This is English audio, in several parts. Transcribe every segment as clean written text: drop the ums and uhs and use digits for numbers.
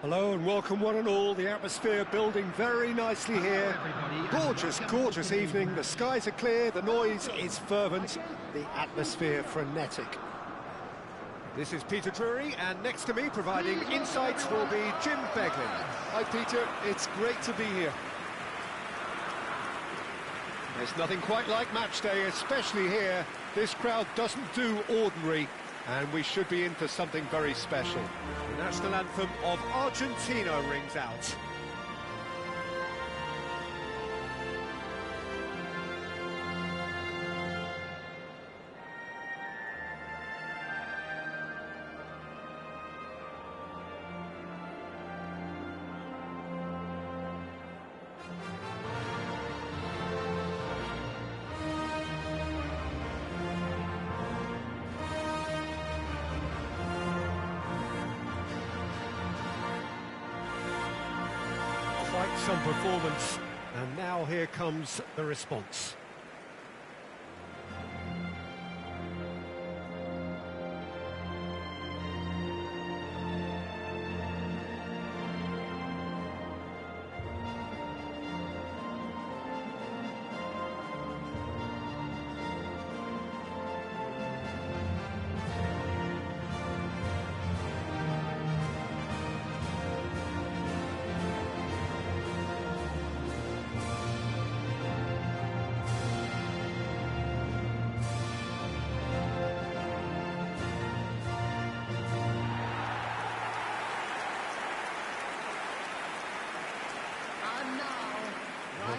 Hello and welcome one and all. The atmosphere building very nicely here. Gorgeous, gorgeous evening. The skies are clear, the noise is fervent, the atmosphere frenetic. This is Peter Drury, and next to me providing insights will be Jim Beglin. Hi Peter, it's great to be here. There's nothing quite like match day, especially here. This crowd doesn't do ordinary, and we should be in for something very special. The national anthem of Argentina rings out. Quite some performance, and now here comes the response.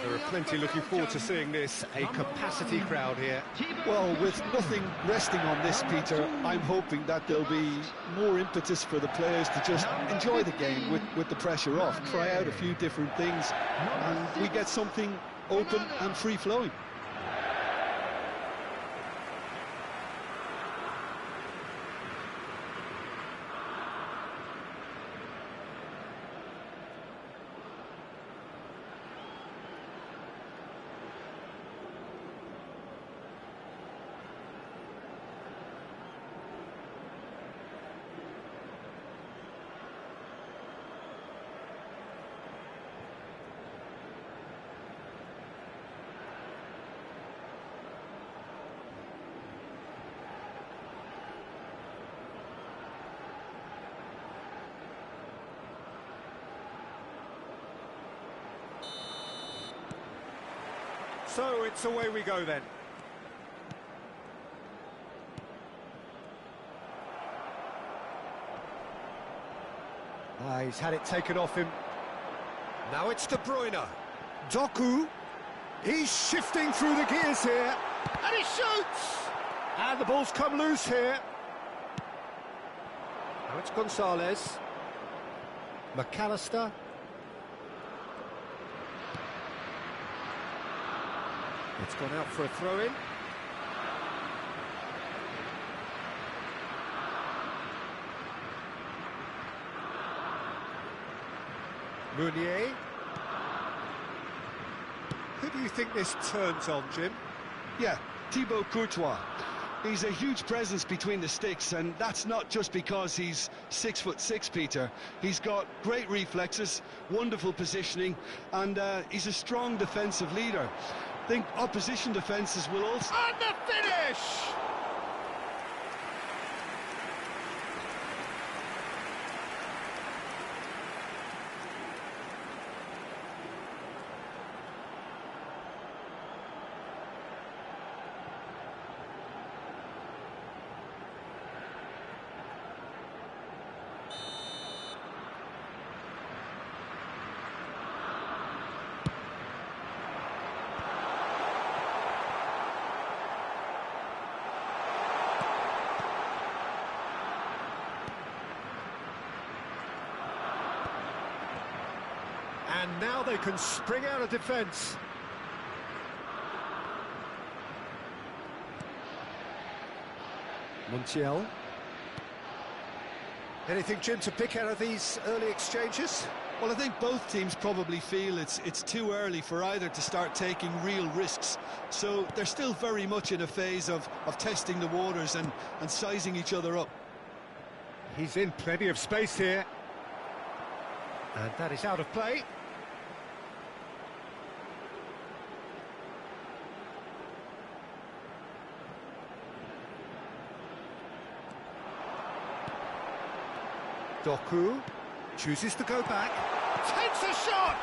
There are plenty looking forward to seeing this, a capacity crowd here. Well, with nothing resting on this, Peter, I'm hoping that there'll be more impetus for the players to just enjoy the game with the pressure off, try out a few different things, and we get something open and free-flowing. So it's away we go then. He's had it taken off him. Now it's De Bruyne. Doku. He's shifting through the gears here. And he shoots! And the ball's come loose here. Now it's Gonzalez. McAllister. It's gone out for a throw-in. Meunier. Who do you think this turns on, Jim? Yeah, Thibaut Courtois. He's a huge presence between the sticks, and that's not just because he's 6'6", Peter. He's got great reflexes, wonderful positioning, and he's a strong defensive leader. I think opposition defences will also... And the finish! And now they can spring out of defence. Montiel. Anything, Jim, to pick out of these early exchanges? Well, I think both teams probably feel it's too early for either to start taking real risks. So they're still very much in a phase of testing the waters and sizing each other up. He's in plenty of space here. And that is out of play. Doku chooses to go back. Takes a shot!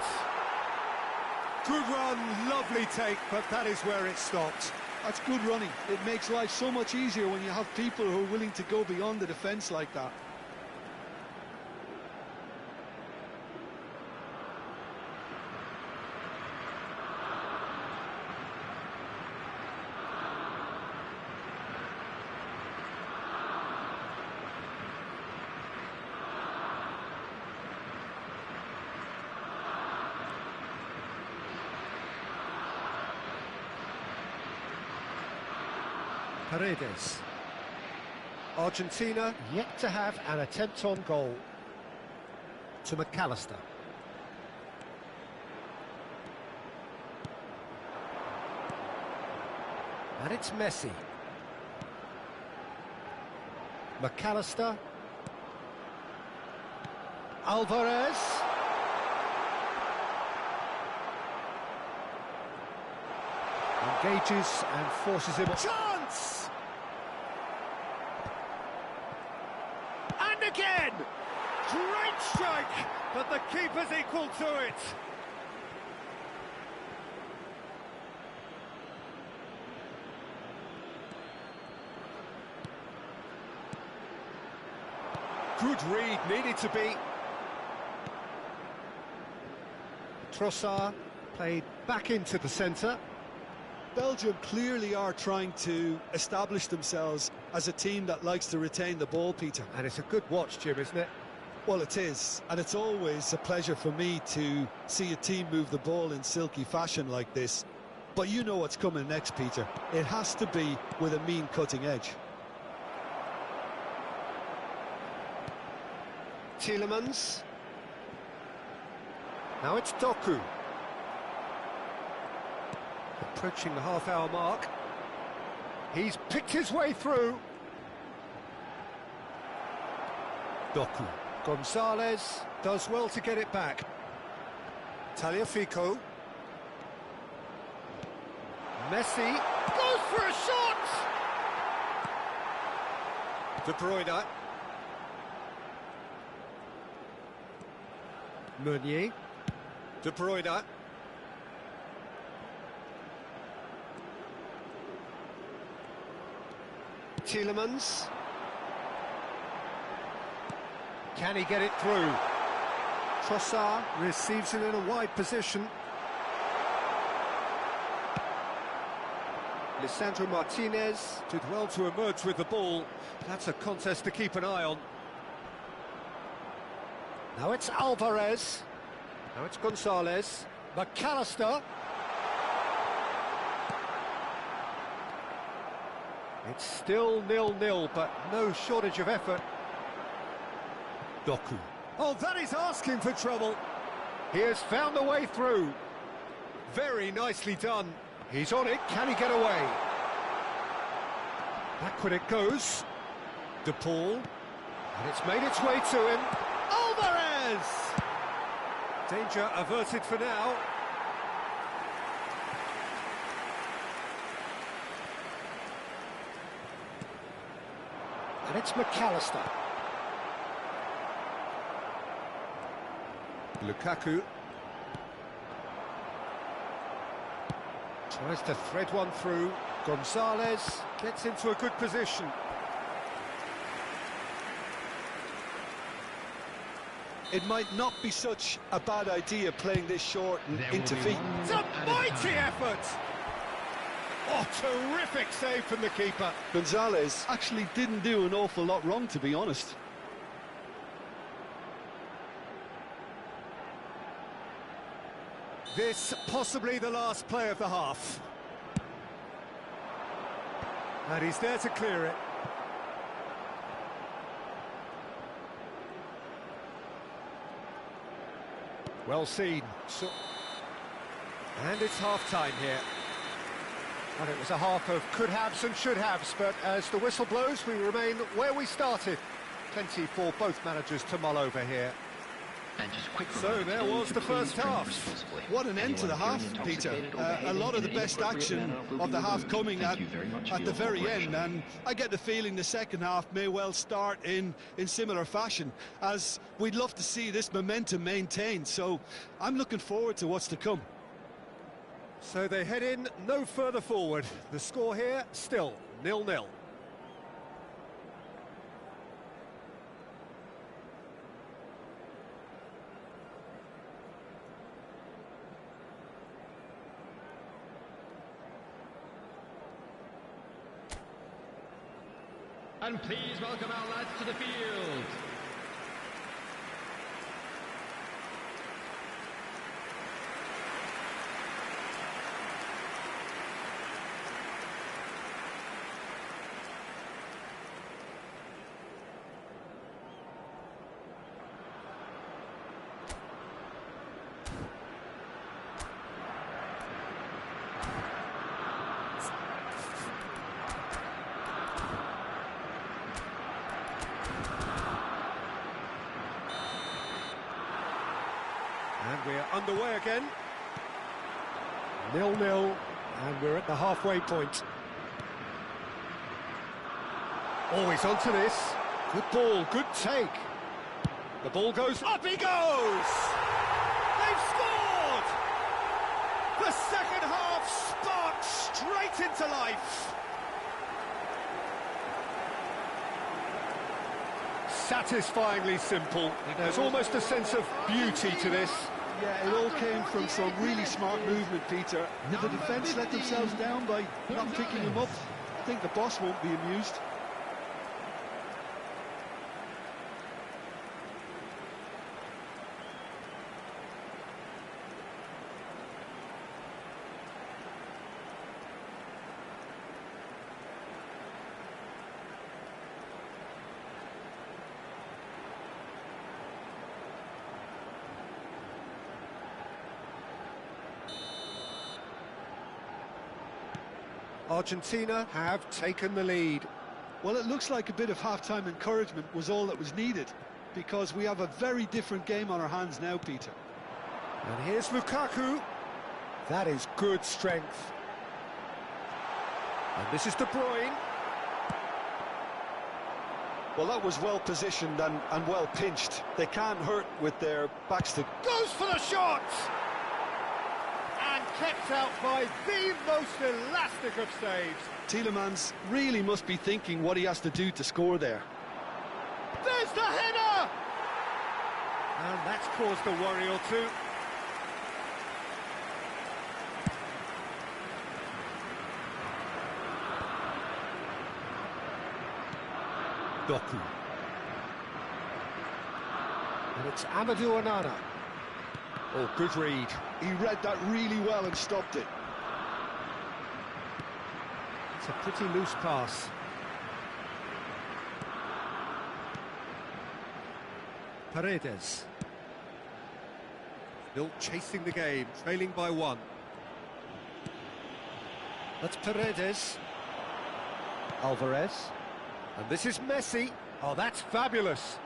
Good run, lovely take, but that is where it stopped. That's good running. It makes life so much easier when you have people who are willing to go beyond the defence like that. Paredes. Argentina yet to have an attempt on goal. To McAllister. And it's Messi. McAllister. Alvarez. Engages and forces him. Chance! And again! Great strike, but the keeper's equal to it. Good read, needed to be. Trossard played back into the centre. Belgium clearly are trying to establish themselves as a team that likes to retain the ball, Peter. And it's a good watch, Jim, isn't it? Well, it is, and it's always a pleasure for me to see a team move the ball in silky fashion like this. But you know what's coming next, Peter. It has to be with a mean cutting edge. Tielemans. Now it's Doku. Approaching the half-hour mark. He's picked his way through. Doku. Gonzalez does well to get it back. Tagliafico. Messi goes for a shot! De Bruyne. Meunier. De Bruyne. Tielemans. Can he get it through? Trossard receives it in a wide position. Lisandro Martinez did well to emerge with the ball. That's a contest to keep an eye on. Now it's Alvarez. Now it's Gonzalez. McAllister. It's still 0-0, but no shortage of effort. Doku. Oh, that is asking for trouble. He has found a way through. Very nicely done. He's on it. Can he get away? Backward it goes. De Paul. And it's made its way to him. Alvarez! Danger averted for now. And it's McAllister. Lukaku. Tries to thread one through. Gonzalez gets into a good position. It might not be such a bad idea playing this short and into feet. It's a mighty effort! Oh, terrific save from the keeper. Gonzalez actually didn't do an awful lot wrong, to be honest. This possibly the last play of the half. And he's there to clear it. Well seen. And it's half-time here. And it was a half of could-haves and should-haves, but as the whistle blows, we remain where we started. Plenty for both managers to mull over here. So there was the first half. What an end to the half, Peter. A lot of the best action of the half coming at the very end, and I get the feeling the second half may well start in similar fashion, as we'd love to see this momentum maintained. So I'm looking forward to what's to come. So they head in no further forward. The score here still 0-0. And please welcome our lads to the field. And we're underway again. 0-0, and we're at the halfway point. Always onto this. Good ball, good take. The ball goes, up he goes! They've scored! The second half sparks straight into life. Satisfyingly simple. There's almost a sense of beauty to this. Yeah, it all came from some really smart movement, Peter. Did the defence let themselves down by not picking him up? I think the boss won't be amused. Argentina have taken the lead. Well, it looks like a bit of half-time encouragement was all that was needed, because we have a very different game on our hands now, Peter. And here's Lukaku. That is good strength. And this is De Bruyne. Well, that was well positioned and well pinched. They can't hurt with their backs to... Goes for the shot! And kept out by the most elastic of saves. Tielemans really must be thinking what he has to do to score there. There's the header! And that's caused a worry or two. Doku. And it's Amadou Onana. Oh, good read. He read that really well and stopped it. It's a pretty loose pass. Paredes. Still chasing the game, trailing by 1. That's Paredes. Alvarez. And this is Messi. Oh, that's fabulous.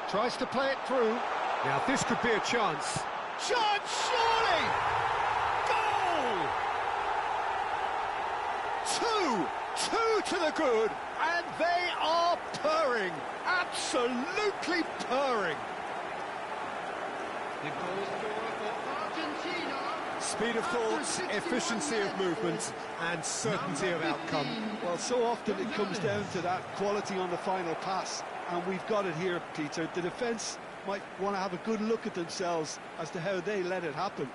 Tries to play it through. Now this could be a chance. Chance, surely! Goal! 2 to the good, and they are purring. Absolutely purring. The goal scorer for Argentina. Speed of thought, efficiency of movement, and certainty of outcome. Well, so often it comes down to that quality on the final pass, and we've got it here, Peter. The defence might want to have a good look at themselves as to how they let it happen.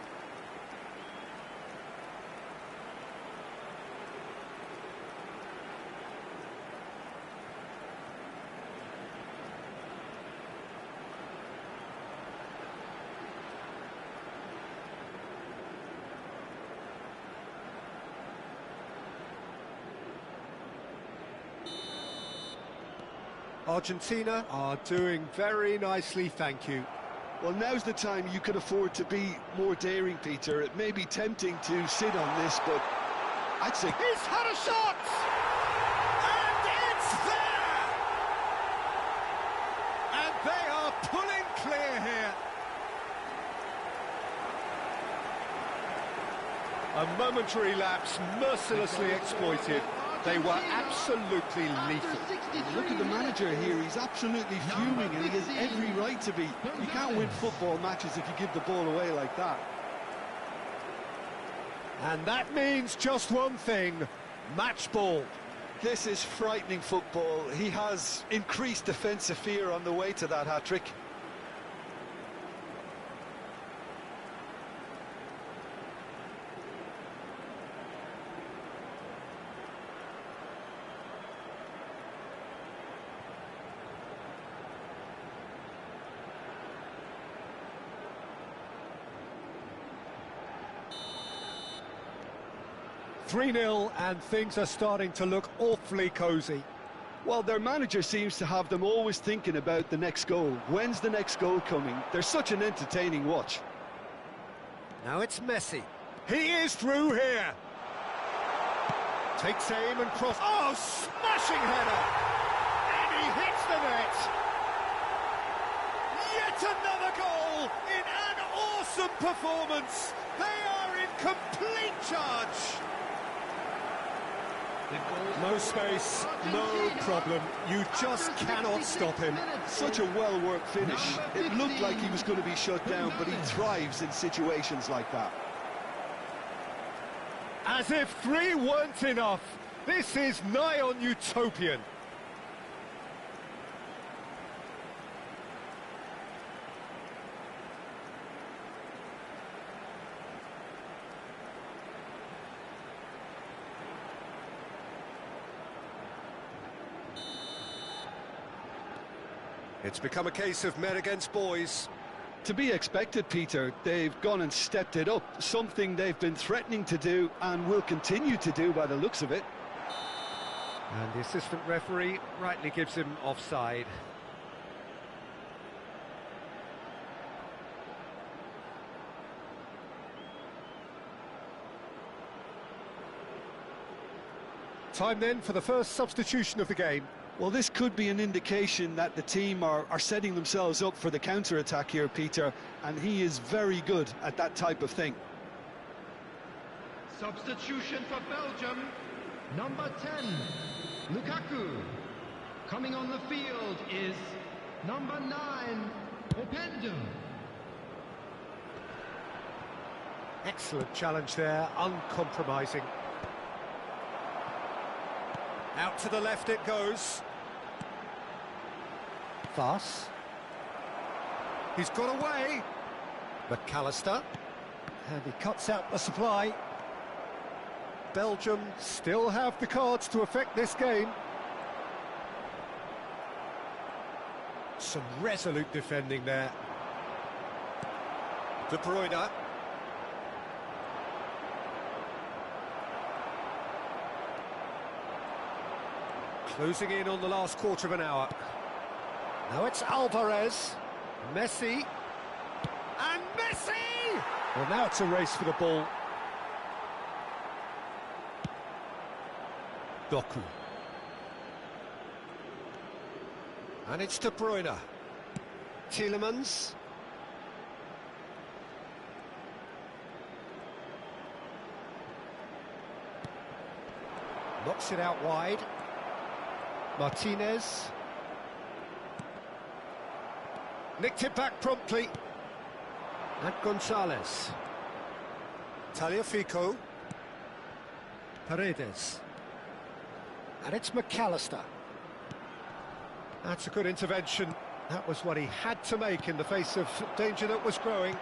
Argentina are doing very nicely, thank you. Well, now's the time you can afford to be more daring, Peter. It may be tempting to sit on this, but I'd say... He's had a shot! And it's there! A momentary lapse, mercilessly exploited. They were absolutely lethal. Look at the manager here, he's absolutely fuming and he has every right to be. You can't win football matches if you give the ball away like that. And that means just one thing, match ball. This is frightening football. He has increased defensive fear on the way to that hat-trick. "3-0 and things are starting to look awfully cosy. Well, their manager seems to have them always thinking about the next goal. When's the next goal coming? They're such an entertaining watch. Now it's Messi. He is through here. Takes aim and cross. Oh, smashing header! And he hits the net. Yet another goal in an awesome performance. They are in complete charge. No space, no problem. You just cannot stop him. Such a well-worked finish. It looked like he was going to be shut down, but he thrives in situations like that. As if 3 weren't enough. This is nigh on utopian. It's become a case of men against boys. To be expected, Peter. They've gone and stepped it up, something they've been threatening to do and will continue to do by the looks of it. And the assistant referee rightly gives him offside. Time then for the first substitution of the game. Well, this could be an indication that the team are setting themselves up for the counter-attack here, Peter, and he is very good at that type of thing. Substitution for Belgium, number 10, Lukaku. Coming on the field is number 9, Openda. Excellent challenge there, uncompromising. Out to the left it goes. Fass. He's got away. McAllister. And he cuts out the supply. Belgium still have the cards to affect this game. Some resolute defending there. De Bruyne. Closing in on the last quarter of an hour. Now it's Alvarez. Messi. And Messi! Well, now it's a race for the ball. Doku. And it's De Bruyne. Tielemans. Knocks it out wide. Martinez. Nicked it back promptly. And Gonzalez. Tagliafico. Paredes. And it's McAllister. That's a good intervention. That was what he had to make in the face of danger that was growing.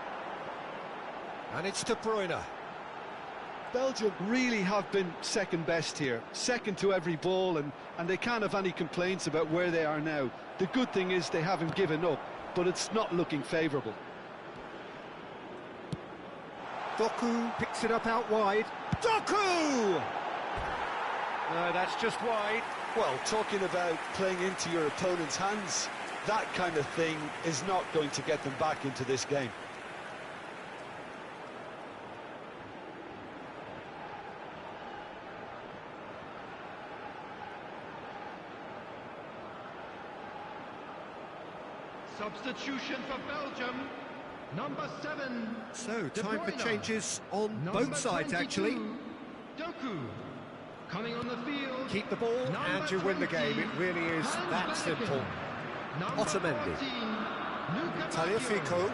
And it's De Bruyne. Belgium really have been second best here, second to every ball, and they can't have any complaints about where they are now. The good thing is they haven't given up, but it's not looking favourable. Doku picks it up out wide. Doku! No, that's just wide. Well, talking about playing into your opponent's hands, that kind of thing is not going to get them back into this game. Substitution for Belgium, Number 7. So, De time for Bruyne. changes on Number both sides, 22, actually. Doku. Coming on the field. Keep the ball and you win the game. It really is that simple. Otamendi. Tagliafico.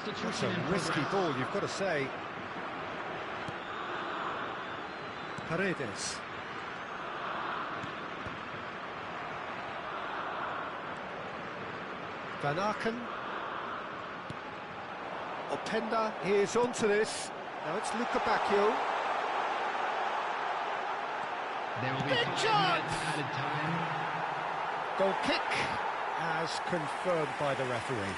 That's a risky ball, you've got to say. Paredes. Van Aken. Openda is onto this. Now it's Luca Bacchio. There will be Big 5 shot! minutes added time. Goal kick, as confirmed by the referee.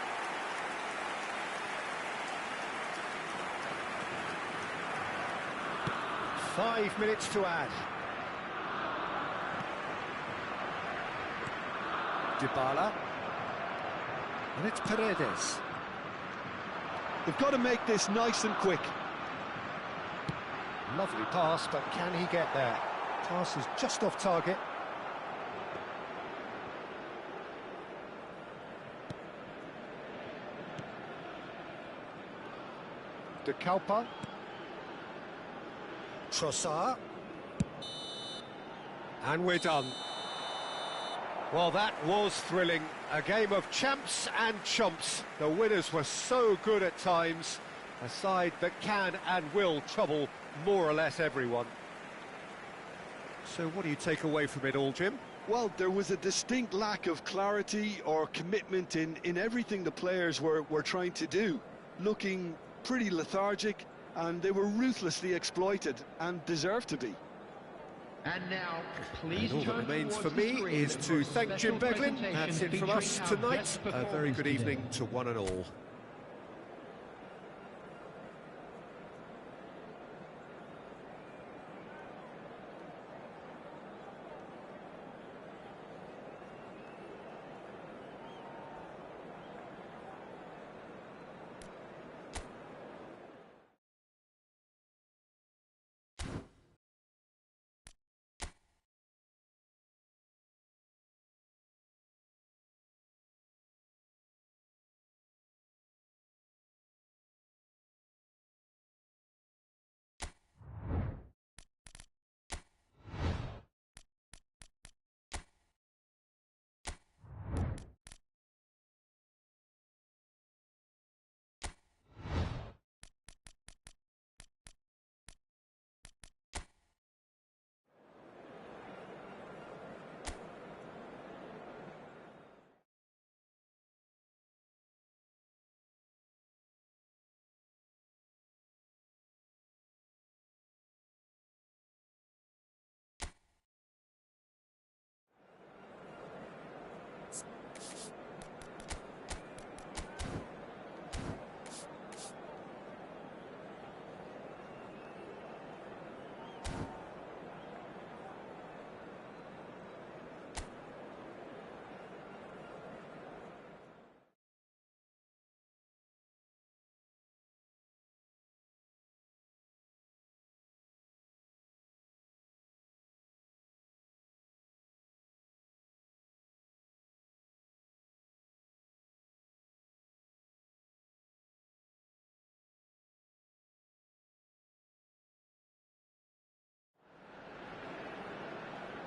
Five minutes to add. Dybala. And it's Paredes. They've got to make this nice and quick. Lovely pass, but can he get there? Pass is just off target. De Kalpa. Trossard. And we're done. Well, that was thrilling. A game of champs and chumps. The winners were so good at times. A side that can and will trouble more or less everyone. So what do you take away from it all, Jim? Well, there was a distinct lack of clarity or commitment in everything the players were trying to do. Looking pretty lethargic, and they were ruthlessly exploited and deserved to be. And now, please And all that turn remains for towards the me screen is for to a thank Jim special Beglin. presentation That's it from us featuring our tonight. best A very performance good today. evening to one and all.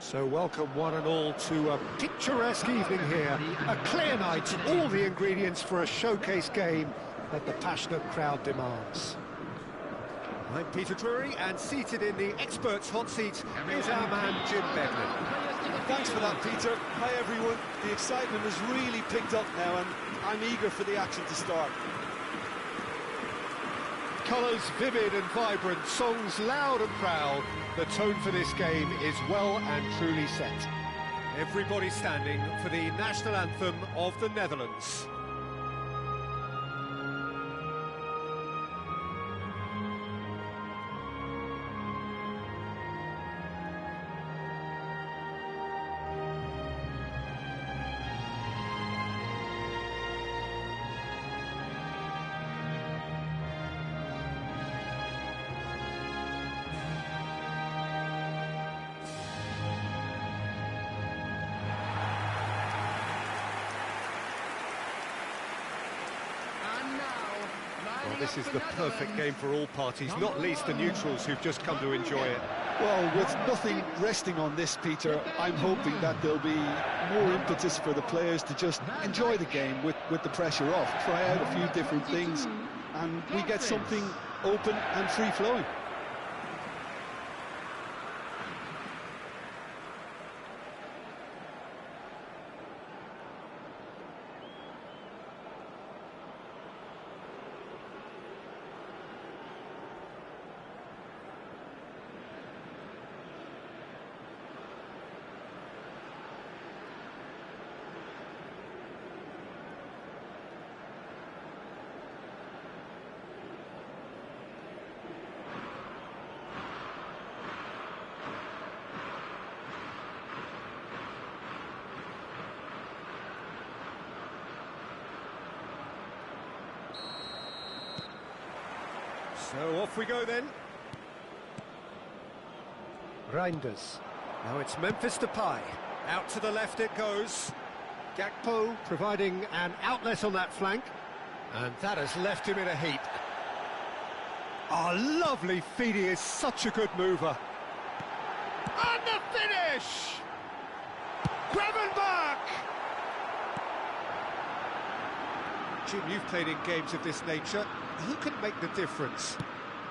So welcome one and all to a picturesque evening here. A clear night, all the ingredients for a showcase game that the passionate crowd demands. I'm Peter Drury, and seated in the experts' hot seat is our man Jim Beglin. Thanks for that, Peter. Hi, everyone. The excitement has really picked up now, and I'm eager for the action to start. Colours vivid and vibrant, songs loud and proud. The tone for this game is well and truly set. Everybody standing for the national anthem of the Netherlands. Well, this is the perfect game for all parties, not least the neutrals who've just come to enjoy it. Well, with nothing resting on this, Peter, I'm hoping that there'll be more impetus for the players to just enjoy the game with the pressure off, try out a few different things, and we get something open and free-flowing. So off we go then. Reinders. Now it's Memphis Depay. Out to the left it goes. Gakpo providing an outlet on that flank. And that has left him in a heap. Oh, lovely feed, he is such a good mover. And the finish! Gravenberch! Jim, you've played in games of this nature. Who can make the difference?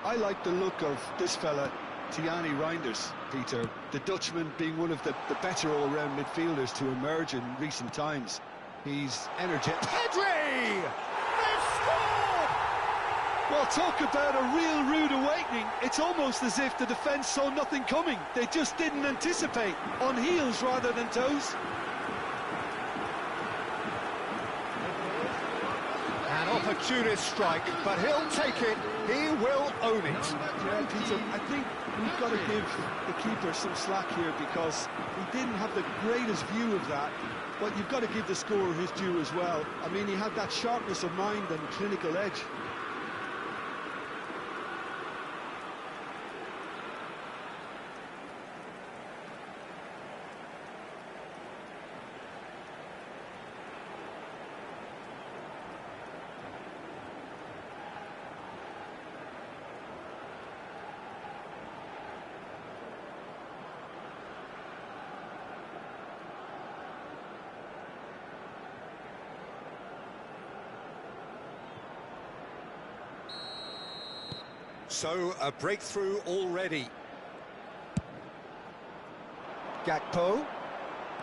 I like the look of this fella, Thierry Reinders, Peter. The Dutchman being one of the better all-round midfielders to emerge in recent times. He's energetic. Pedri! They've scored! Well, talk about a real rude awakening. It's almost as if the defence saw nothing coming. They just didn't anticipate. On heels rather than toes. An opportunist strike, but he'll take it. He will own it. Yeah, Peter, I think we've got to give the keeper some slack here because he didn't have the greatest view of that. But you've got to give the scorer his due as well. I mean, he had that sharpness of mind and clinical edge. So, a breakthrough already. Gakpo.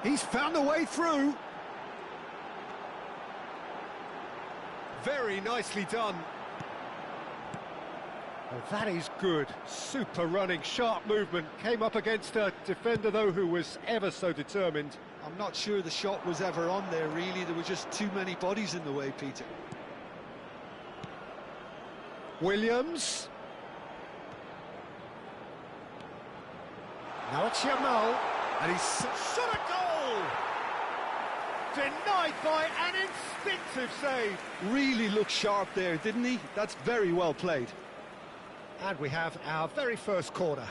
He's found a way through. Very nicely done. Well, that is good. Super running, sharp movement. Came up against a defender, though, who was ever so determined. I'm not sure the shot was ever on there, really. There were just too many bodies in the way, Peter. Williams. Now it's Yamal, and he's shot a goal! Denied by an instinctive save. Really looked sharp there, didn't he? That's very well played. And we have our very first corner.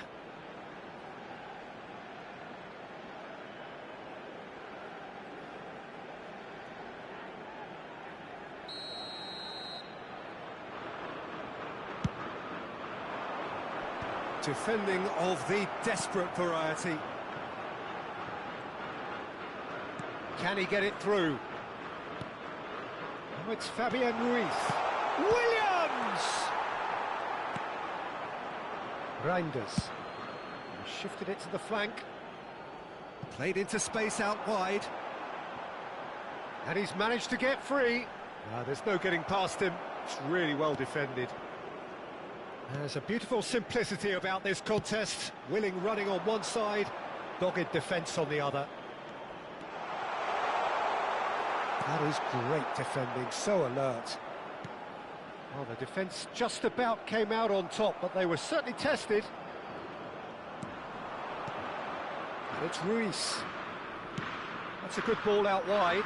Defending of the desperate variety. Can he get it through? Oh, it's Fabian Ruiz. Williams! Reinders. Shifted it to the flank. Played into space out wide. And he's managed to get free. There's no getting past him. It's really well defended. There's a beautiful simplicity about this contest. Willing running on one side, dogged defence on the other. That is great defending, so alert. Well, the defence just about came out on top, but they were certainly tested. And it's Ruiz. That's a good ball out wide.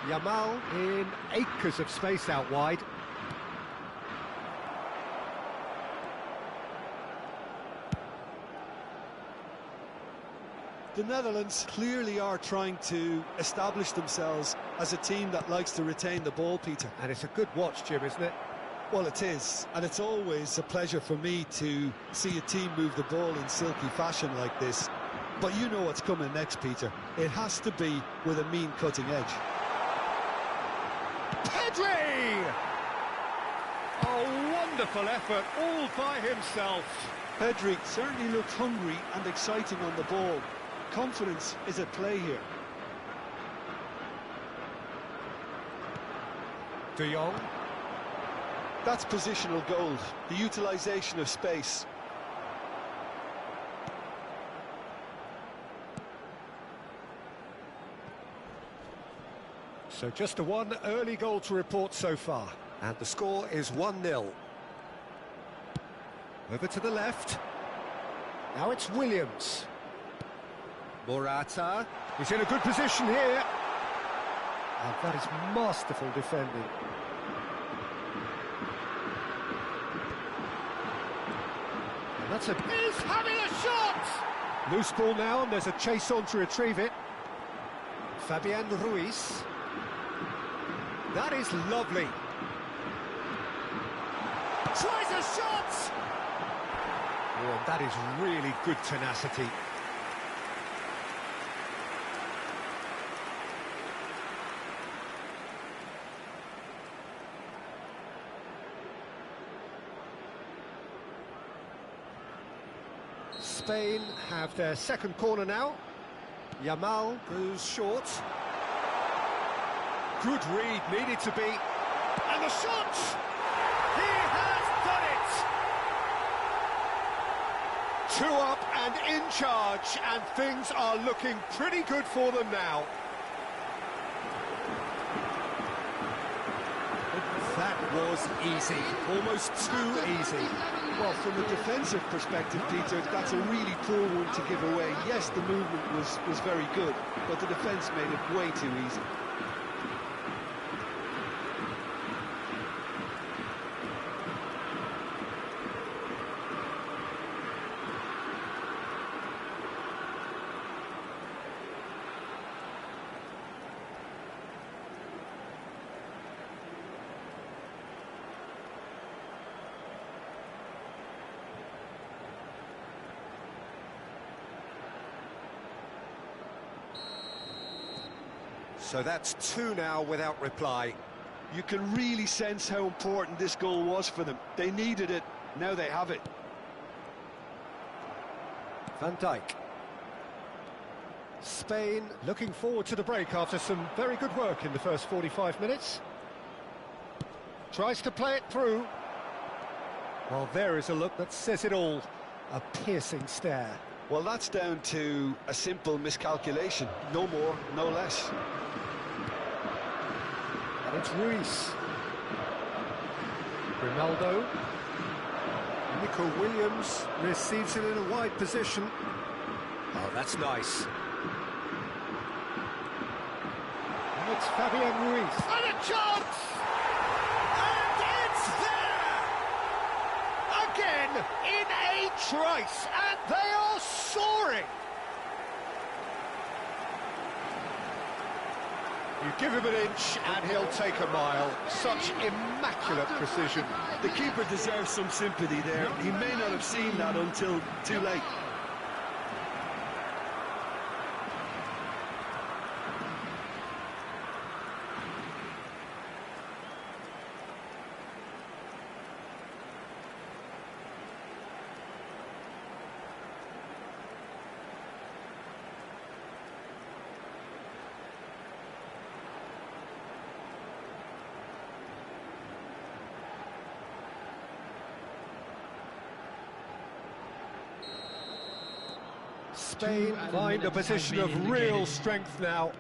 Yamal in acres of space out wide. The Netherlands clearly are trying to establish themselves as a team that likes to retain the ball, Peter. And it's a good watch, Jim, isn't it? Well, it is, and it's always a pleasure for me to see a team move the ball in silky fashion like this. But you know what's coming next, Peter. It has to be with a mean cutting edge. Pedri! A wonderful effort, all by himself. Pedri certainly looked hungry and exciting on the ball. Confidence is at play here. De Jong. That's positional gold, the utilisation of space. So just a one early goal to report so far. And the score is 1-0. Over to the left. Now it's Williams. Morata. He's in a good position here. And that is masterful defending. And that's He's having a shot! Loose ball now, and there's a chase on to retrieve it. Fabian Ruiz. That is lovely. Tries a shot! Oh, and that is really good tenacity. Spain have their second corner now. Yamal goes short. Good read, needed to be. And the shot! He has done it! 2 up and in charge, and things are looking pretty good for them now. That was easy, almost too easy. Well, from a defensive perspective, Peter, that's a really poor one to give away. Yes, the movement was very good, but the defence made it way too easy. So that's 2 now without reply. You can really sense how important this goal was for them. They needed it, now they have it. Van Dijk. Spain looking forward to the break after some very good work in the first 45 minutes. Tries to play it through. Well, there is a look that says it all. A piercing stare. Well, that's down to a simple miscalculation. No more, no less. And it's Ruiz. Ronaldo. Nico Williams receives it in a wide position. Oh, that's nice. And it's Fabian Ruiz. And a chance! And it's there! Again, in a trice, and they are soaring! You give him an inch and he'll take a mile. Such immaculate precision. The keeper deserves some sympathy there. He may not have seen that until too late. Spain find a position of real strength now.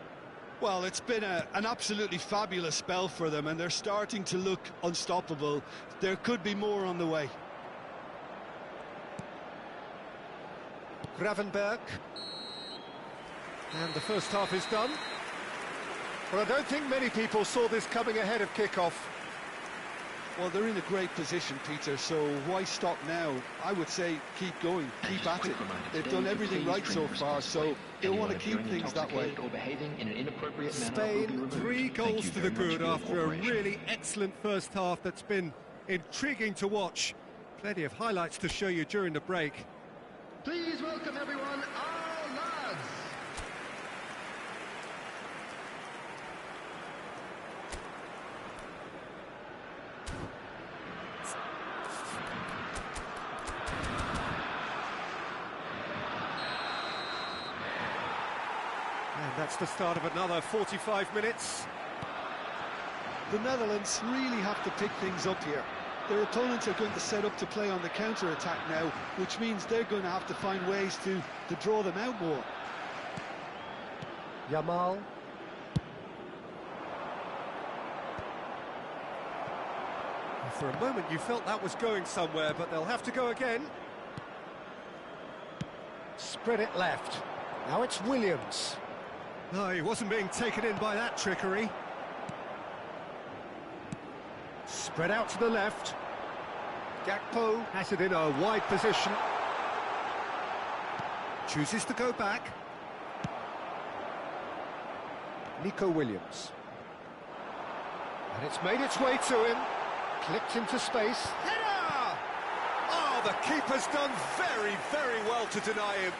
Well, it's been an absolutely fabulous spell for them, and they're starting to look unstoppable. There could be more on the way. Gravenberg. And the first half is done. But I don't think many people saw this coming ahead of kick-off. Well, they're in a great position, Peter, so why stop now? I would say keep going, keep at it. They've done everything right so far, so they'll want to keep things that way. Spain, 3 goals to the good after a really excellent first half that's been Intriguing to watch. Plenty of highlights to show you during the break. Please welcome everyone, our lads. And that's the start of another 45 minutes. The Netherlands really have to pick things up here. Their opponents are going to set up to play on the counter-attack now, which means they're going to have to find ways to draw them out more. Yamal. For a moment you felt that was going somewhere, but they'll have to go again. Spread it left. Now it's Williams. No, he wasn't being taken in by that trickery. Spread out to the left. Gakpo has it in a wide position. Chooses to go back. Nico Williams. And it's made its way to him. Clipped into space. Header! Oh, the keeper's done very, very well to deny him.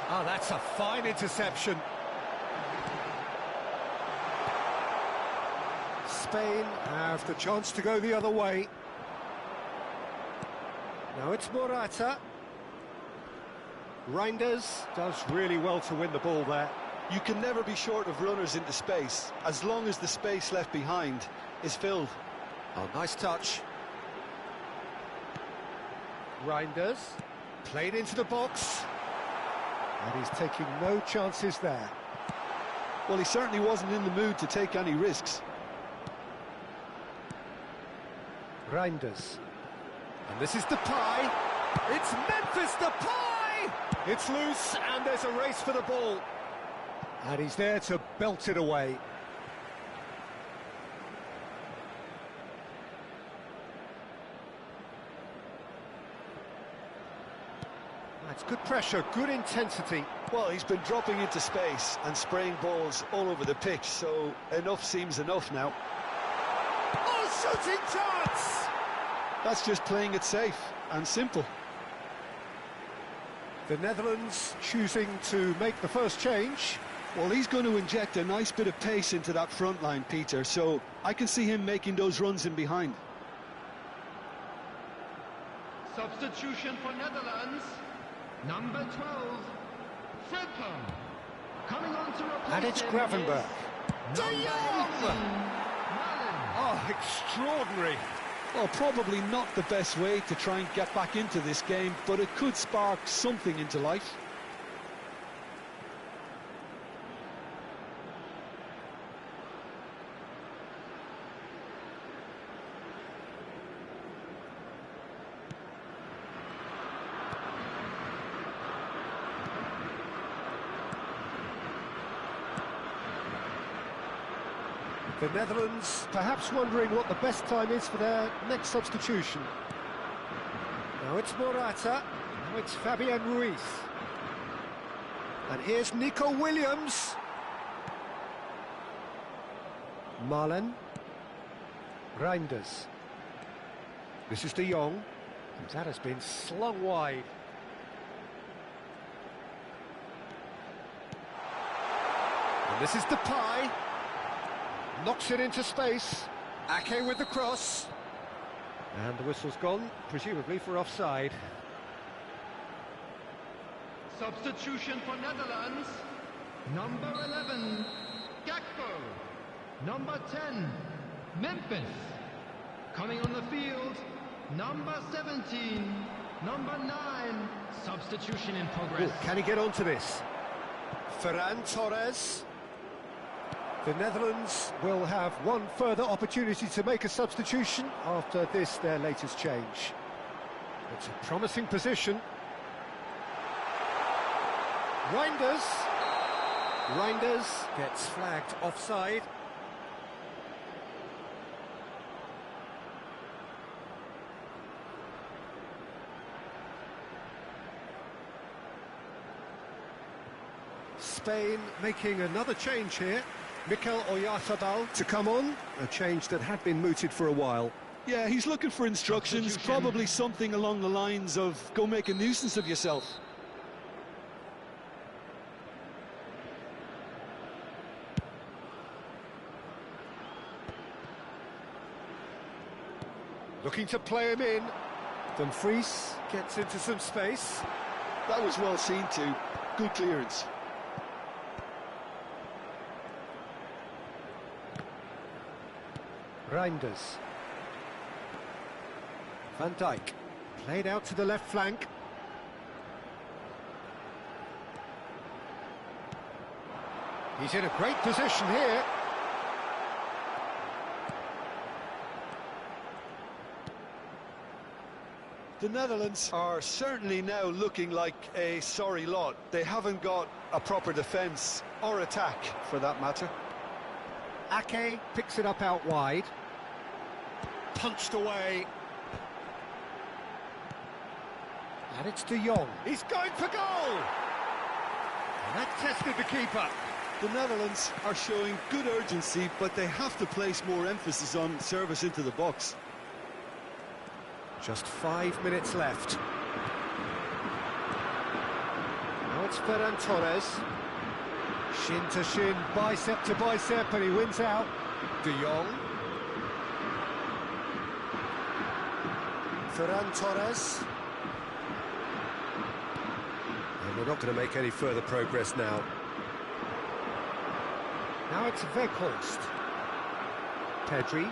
Oh, that's a fine interception. Spain have the chance to go the other way. Now it's Morata. Reinders does really well to win the ball there. You can never be short of runners into space, as long as the space left behind is filled. Oh, nice touch. Reinders, played into the box. And he's taking no chances there. Well, he certainly wasn't in the mood to take any risks. Reinders. And this is Depay. It's Memphis Depay! It's loose, and there's a race for the ball. And he's there to belt it away. That's good pressure, good intensity. Well, he's been dropping into space and spraying balls all over the pitch, so enough seems enough now. Oh, shooting chance! That's just playing it safe and simple. The Netherlands choosing to make the first change. Well, he's going to inject a nice bit of pace into that front line, Peter, so I can see him making those runs in behind. Substitution for Netherlands. Number 12, Frimpong. Coming on to replace And it's him Gravenberch. is De number Jong! 18, Malen. Oh, extraordinary. Well, probably not the best way to try and get back into this game, but it could spark something into life. The Netherlands perhaps wondering what the best time is for their next substitution. Now it's Morata, now it's Fabian Ruiz. And here's Nico Williams. Malen. Reinders. This is De Jong. And that has been slung wide. And this is Depay. Knocks it into space. Ake with the cross. And the whistle's gone, presumably for offside. Substitution for Netherlands. Number 11, Gakpo. Number 10, Memphis. Coming on the field, number 17, number 9. Substitution in progress. Ooh, can he get onto this? Ferran Torres. The Netherlands will have one further opportunity to make a substitution after this, their latest change. It's a promising position. Reinders. Reinders gets flagged offside. Spain making another change here. Mikel Oyarzabal to come on, a change that had been mooted for a while. Yeah, he's looking for instructions, probably something along the lines of, go make a nuisance of yourself. Looking to play him in. Dumfries gets into some space. That was well seen too. Good clearance. Reinders. Van Dijk. Played out to the left flank. He's in a great position here. The Netherlands are certainly now looking like a sorry lot. They haven't got a proper defence, or attack, for that matter. Ake picks it up out wide. Punched away. And it's De Jong. He's going for goal! And that tested the keeper. The Netherlands are showing good urgency, but they have to place more emphasis on service into the box. Just 5 minutes left. Now it's Ferran Torres. Shin to shin, bicep to bicep, and he wins out. De Jong. Ferran Torres. And we're not going to make any further progress now. Now it's Weghorst. Pedri.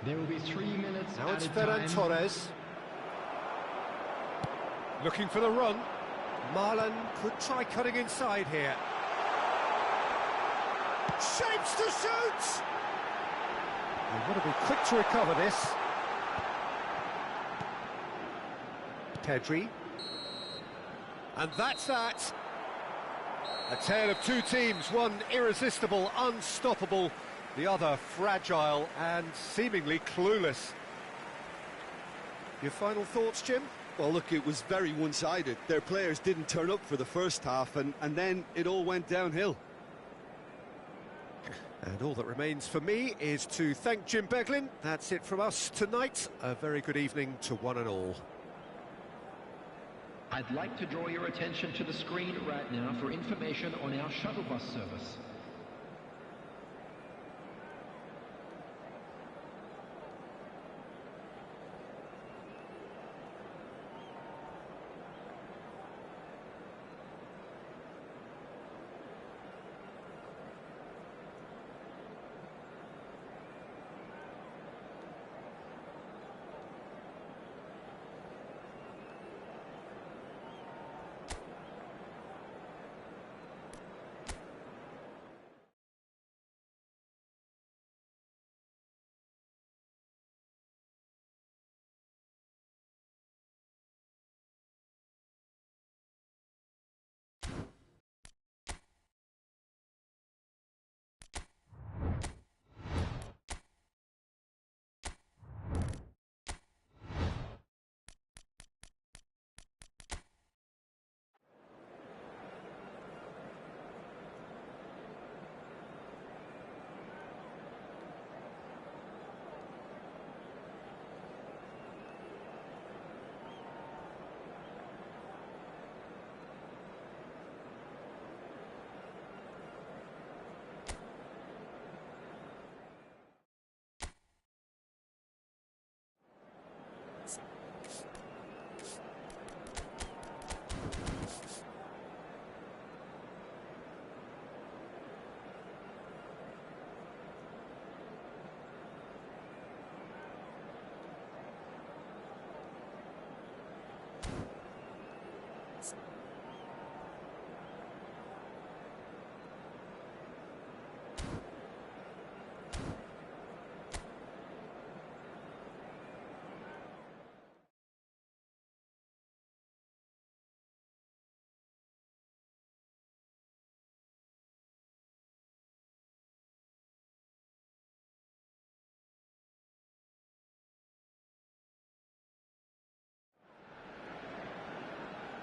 There will be 3 minutes Now it's added Ferran time. Torres. Looking for the run. Marlon could try cutting inside here. Shapes to shoot! You've got to be quick to recover this. Pedri. And that's that. A tale of two teams, one irresistible, unstoppable, the other fragile and seemingly clueless. Your final thoughts, Jim? Well, look, it was very one-sided. Their players didn't turn up for the first half, and then it all went downhill. And all that remains for me is to thank Jim Beglin. That's it from us tonight. A very good evening to one and all. I'd like to draw your attention to the screen right now for information on our shuttle bus service.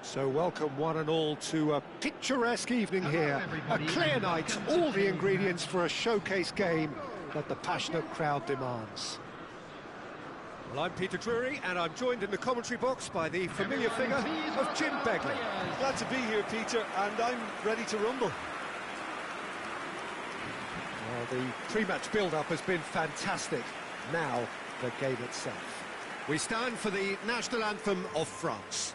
So welcome one and all to a picturesque evening here. A clear night, all the ingredients for a showcase game that the passionate crowd demands. Well, I'm Peter Drury, and I'm joined in the commentary box by the familiar figure of Jim Beglin. Glad to be here, Peter, and I'm ready to rumble. Well, the pre-match build-up has been fantastic. Now, the game itself. We stand for the national anthem of France.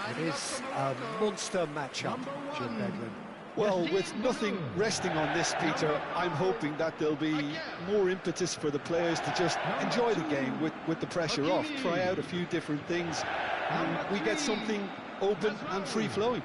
It is a monster matchup, Jim Beglin. Well, with nothing resting on this, Peter, I'm hoping that there'll be more impetus for the players to just enjoy the game with the pressure off, try out a few different things, and we get something open and free-flowing.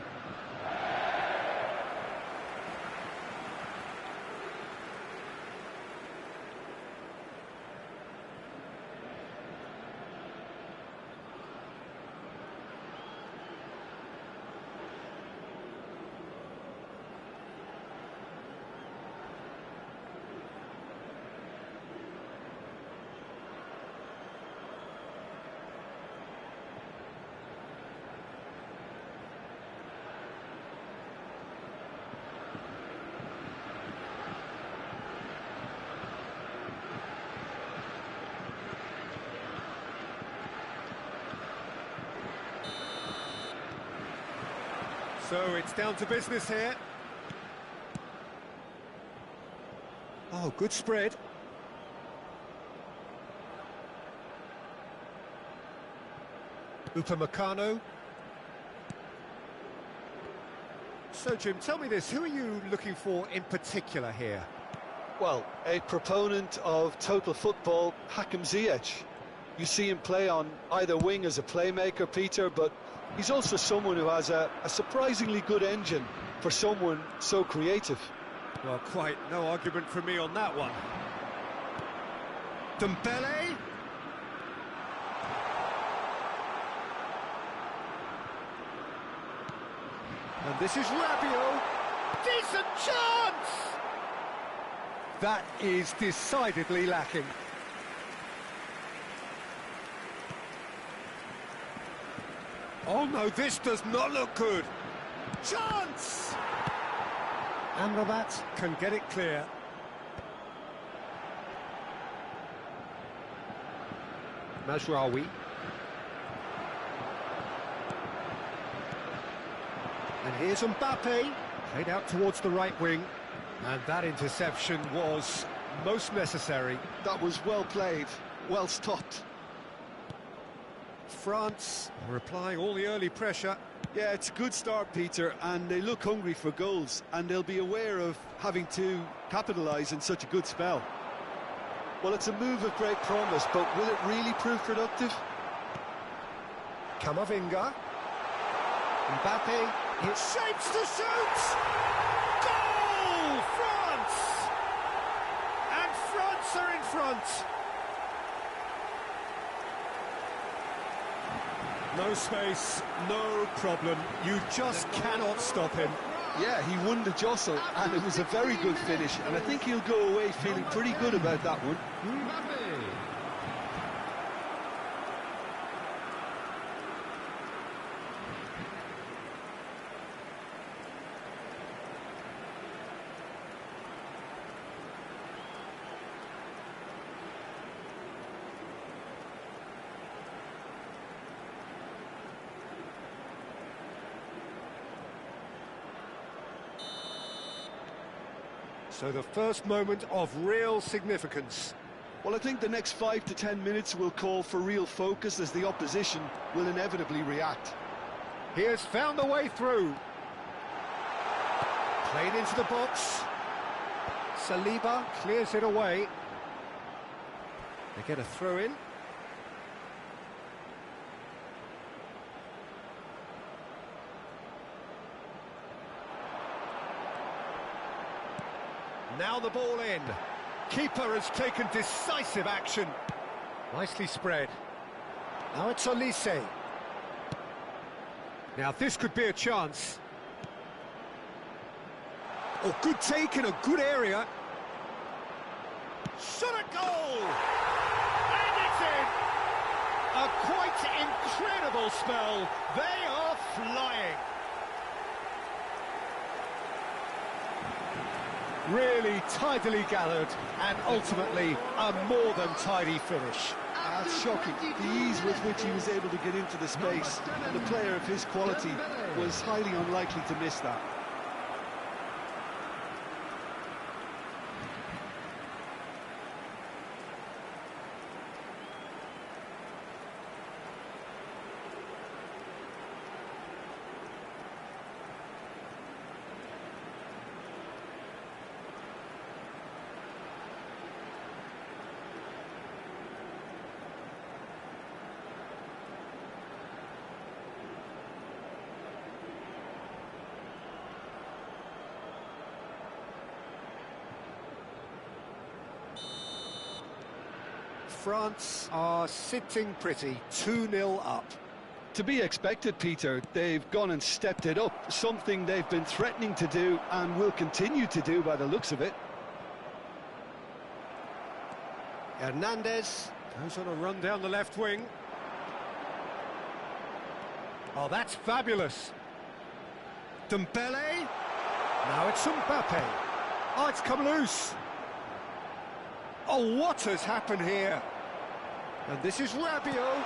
So it's down to business here. Oh, good spread. Upamecano. So, Jim, tell me this, who are you looking for in particular here? Well, a proponent of total football, Hakim Ziyech. You see him play on either wing as a playmaker, Peter, but he's also someone who has a surprisingly good engine for someone so creative. Well, quite no argument from me on that one. Dembele. And this is Rabiot. Decent chance! That is decidedly lacking. Oh no, this does not look good. Chance! Amrabat can get it clear. Mazraoui. And here's Mbappe, played out towards the right wing. And that interception was most necessary. That was well played, well stopped. France are applying all the early pressure. Yeah, it's a good start, Peter, and they look hungry for goals, and they'll be aware of having to capitalise in such a good spell. Well, it's a move of great promise, but will it really prove productive? Camavinga. Mbappe. It shapes to shoot! Goal! France! And France are in front. No space, no problem. You just cannot stop him. Yeah, he won the jostle, and it was a very good finish, and I think he'll go away feeling pretty good about that one. So the first moment of real significance. Well, I think the next 5 to 10 minutes will call for real focus as the opposition will inevitably react. He has found a way through. Played into the box. Saliba clears it away. They get a throw in. Now the ball in. Keeper has taken decisive action. Nicely spread. Now it's Olise. Now this could be a chance. Oh, good take in a good area. Shot a goal! And it's in! A quite incredible spell. They are flying. Really tidily gathered, and ultimately a more than tidy finish. That's shocking, the ease with which he was able to get into the space, and a player of his quality was highly unlikely to miss that. France are sitting pretty, 2-0 up. To be expected, Peter. They've gone and stepped it up, something they've been threatening to do and will continue to do by the looks of it. Hernandez goes on a run down the left wing. Oh, that's fabulous. Dembele. Now it's Mbappe. Oh, it's come loose. Oh, what has happened here? And this is Rabiot.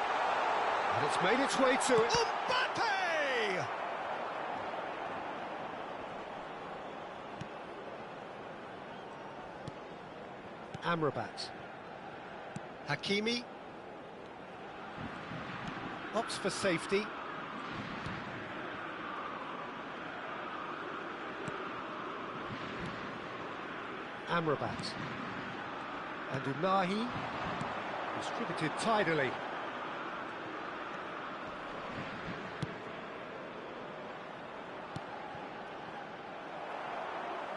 And it's made its way to it. Mbappe! Amrabat. Hakimi. Opts for safety. Amrabat. And Unahi. Distributed tidily.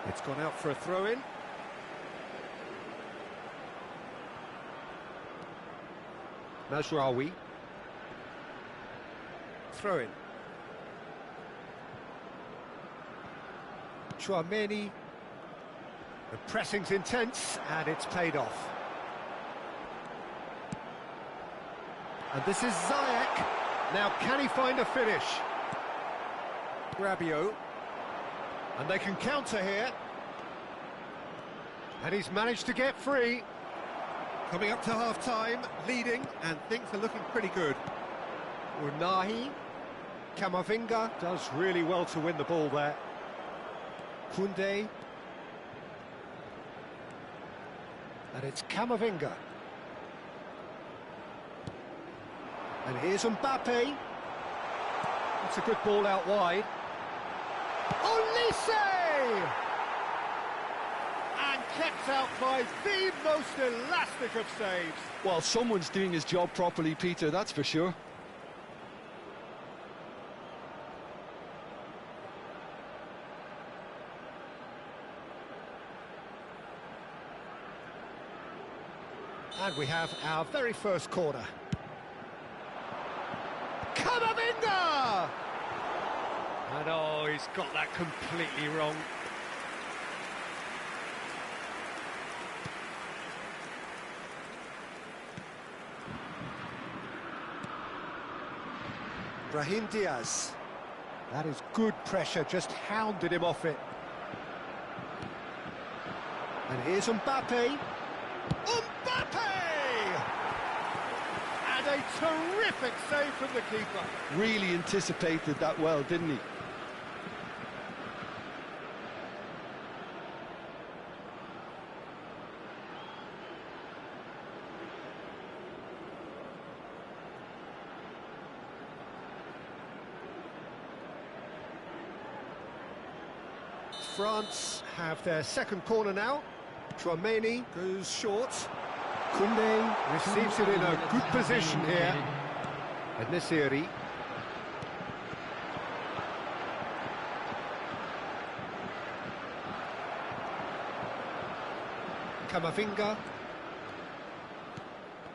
It's gone out for a throw-in. Mazraoui. Throw-in. Chouameni. The pressing's intense, and it's paid off. And this is Ziyech. Now, can he find a finish? Rabiot. And they can counter here. And he's managed to get free. Coming up to half-time, leading, and things are looking pretty good. Unahi. Camavinga does really well to win the ball there. Koundé. And it's Camavinga. And here's Mbappe. It's a good ball out wide. Olise! And kept out by the most elastic of saves. Well, someone's doing his job properly, Peter, that's for sure. And we have our very first corner. Camavinga! And oh, he's got that completely wrong. Brahim Diaz. That is good pressure, just hounded him off it. And here's Mbappe. Mbappe! And a terrific save from the keeper. Really anticipated that well, didn't he? France have their second corner now. Chouameni goes short. Koundé receives it in a good position here. And Nesiri. Camavinga.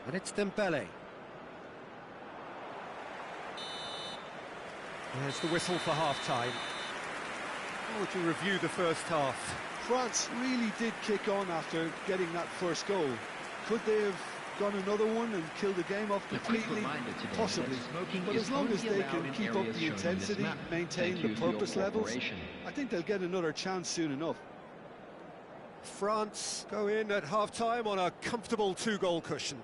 And it's Dembele. There's the whistle for half-time. How would you review the first half? France really did kick on after getting that first goal. Could they have gone another one and killed the game off completely? Possibly. But as long as they can keep up the intensity, maintain the purpose levels, I think they'll get another chance soon enough. France go in at half-time on a comfortable two-goal cushion.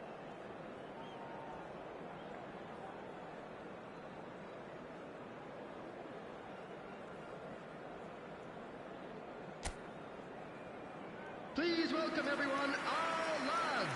Please welcome everyone, our lads.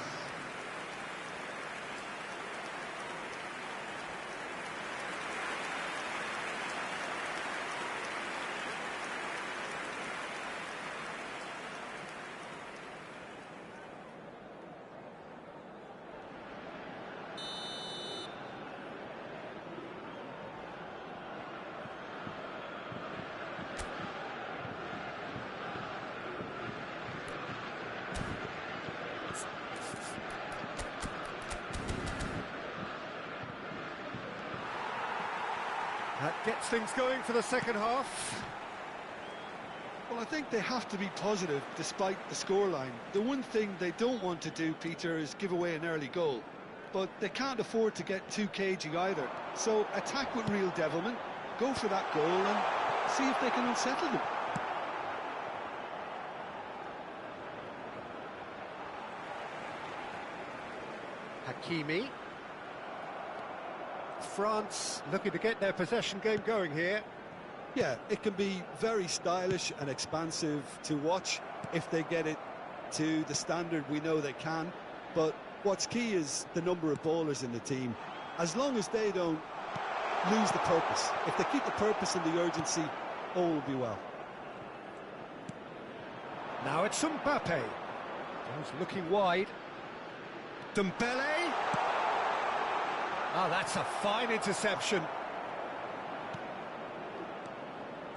That gets things going for the second half. Well, I think they have to be positive despite the scoreline. The one thing they don't want to do, Peter, is give away an early goal. But they can't afford to get too cagey either. So attack with real devilment, go for that goal and see if they can unsettle them. Hakimi. France looking to get their possession game going here. Yeah, it can be very stylish and expansive to watch if they get it to the standard we know they can, but what's key is the number of bowlers in the team. As long as they don't lose the purpose, if they keep the purpose and the urgency, all will be well. Now it's Mbappe. Goes looking wide. Dembele. Oh, that's a fine interception.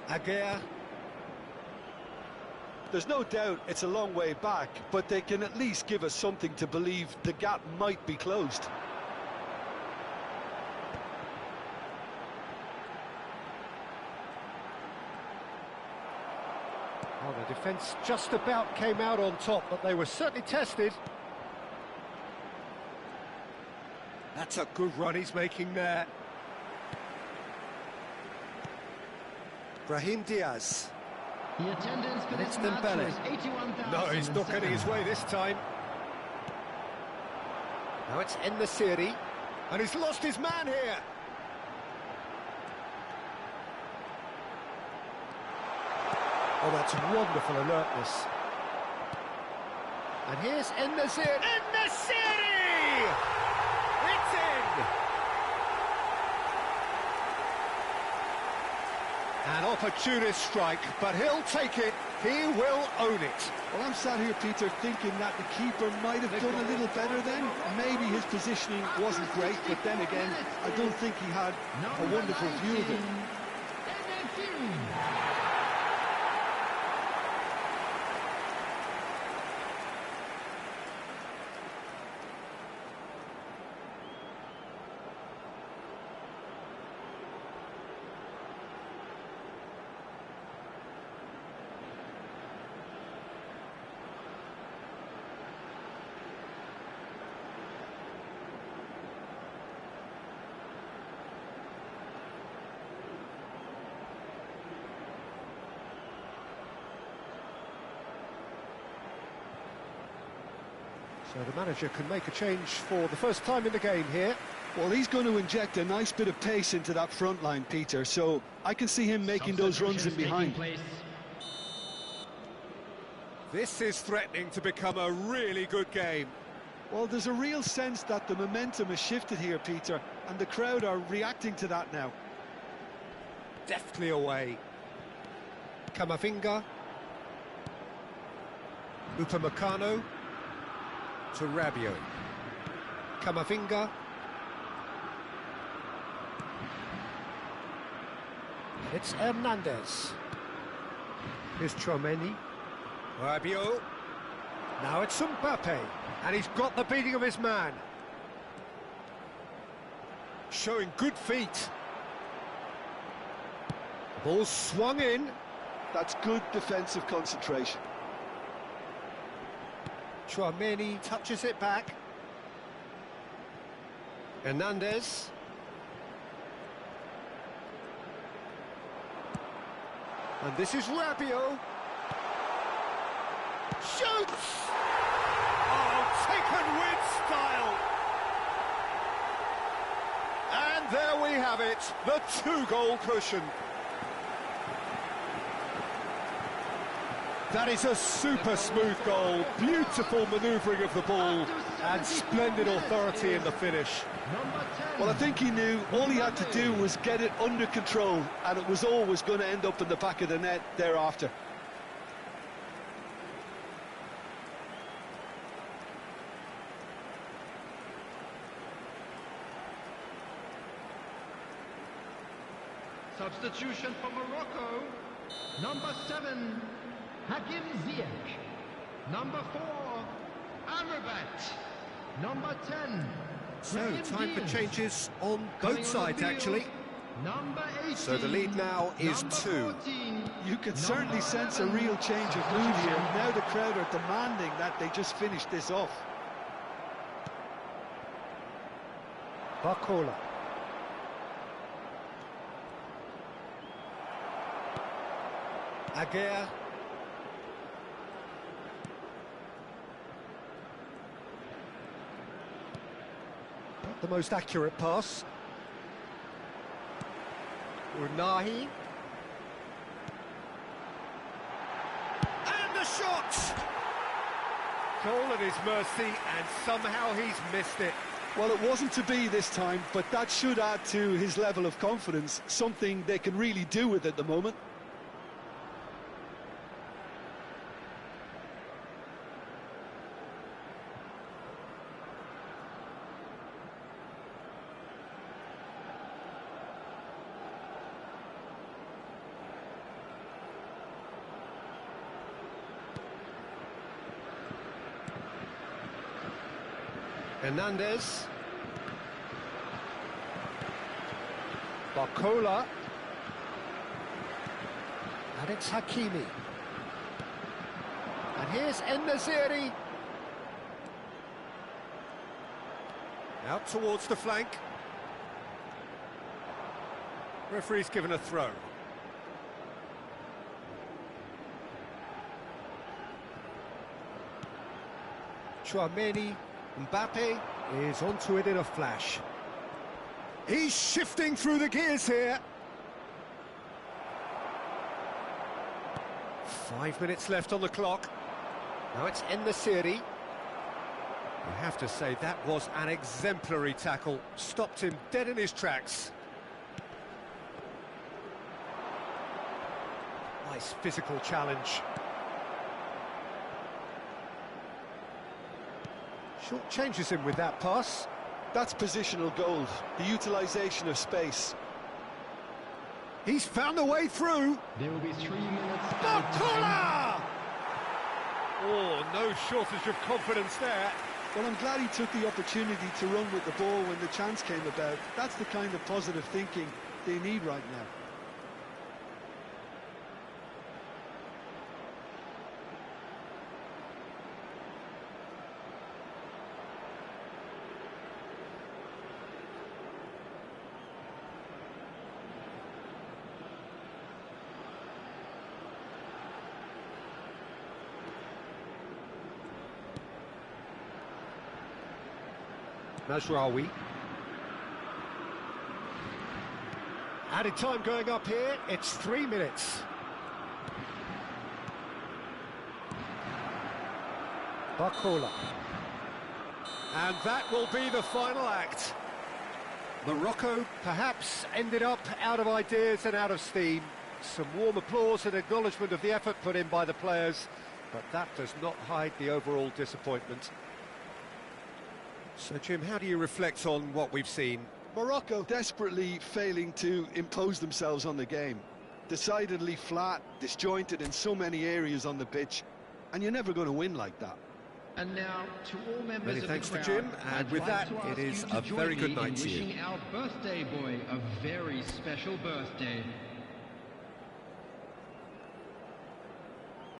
Aguirre. There's no doubt it's a long way back, but they can at least give us something to believe the gap might be closed. Well, the defence just about came out on top, but they were certainly tested. That's a good run he's making there. Brahim Diaz. The attendance for this It's match Dembele. was 81,000. No, he's not getting his way this time. Now it's En-Nesyri, and he's lost his man here. Oh, that's wonderful alertness. And here's En-Nesyri. En-Nesyri! It's in! An opportunist strike, but he'll take it. He will own it. Well, I'm sat here, Peter, thinking that the keeper might have done a little better then. Maybe his positioning wasn't great, but then again, I don't think he had a wonderful view of it. So the manager can make a change for the first time in the game here. Well, he's going to inject a nice bit of pace into that front line, Peter, so I can see him making those runs in behind. This is threatening to become a really good game. Well, there's a real sense that the momentum has shifted here, Peter, and the crowd are reacting to that now. Deftly away. Camavinga. Upamecano. To Rabiot. Camavinga. It's Hernandez. Here's Tchouaméni. Rabiot. Now it's Mbappe. And he's got the beating of his man. Showing good feet. Ball swung in. That's good defensive concentration. Tchouaméni touches it back. Hernandez. And this is Rabiot. Shoots! Oh, taken with style! And there we have it, the two-goal cushion. That is a super smooth goal, beautiful manoeuvring of the ball, and splendid authority in the finish. Well, I think he knew all he had to do was get it under control, and it was always going to end up in the back of the net thereafter. Substitution for Morocco. Number 7, Hakim Ziyech. Number 4, Amrabat. Number 10. So, Brahim time for Diaz. changes on Coming both on sides, the field, actually. Number 18. So the lead now is Number 2. 14, You can certainly number sense a 11. real change of mood here. Now the crowd are demanding that they just finish this off. Barcola. Aguirre. Not the most accurate pass. Unahi. And the shot! Goal at his mercy, and somehow he's missed it. Well, it wasn't to be this time, but that should add to his level of confidence, something they can really do with at the moment. Hernandez. Barcola. And it's Hakimi. And here's En-Nesyri. Out towards the flank. Referee's given a throw. Chouameni. Mbappe is onto it in a flash. He's shifting through the gears here. 5 minutes left on the clock. Now it's En-Nesyri. You have to say that was an exemplary tackle. Stopped him dead in his tracks. Nice physical challenge. Short changes him with that pass. That's positional gold, the utilisation of space. He's found a way through. There will be 3 minutes. Barcola! Oh, no shortage of confidence there. Well, I'm glad he took the opportunity to run with the ball when the chance came about. That's the kind of positive thinking they need right now. Mazraoui. Added time going up here, it's 3 minutes. Barcola. And that will be the final act. Morocco perhaps ended up out of ideas and out of steam. Some warm applause and acknowledgement of the effort put in by the players, but that does not hide the overall disappointment. So, Jim, how do you reflect on what we've seen? Morocco desperately failing to impose themselves on the game. Decidedly flat, disjointed in so many areas on the pitch, and you're never going to win like that. And now, to all members Many of thanks the to crowd, Jim, and I'd with like that, to ask it is you to a join very me good in night to you. wishing our birthday boy a very special birthday.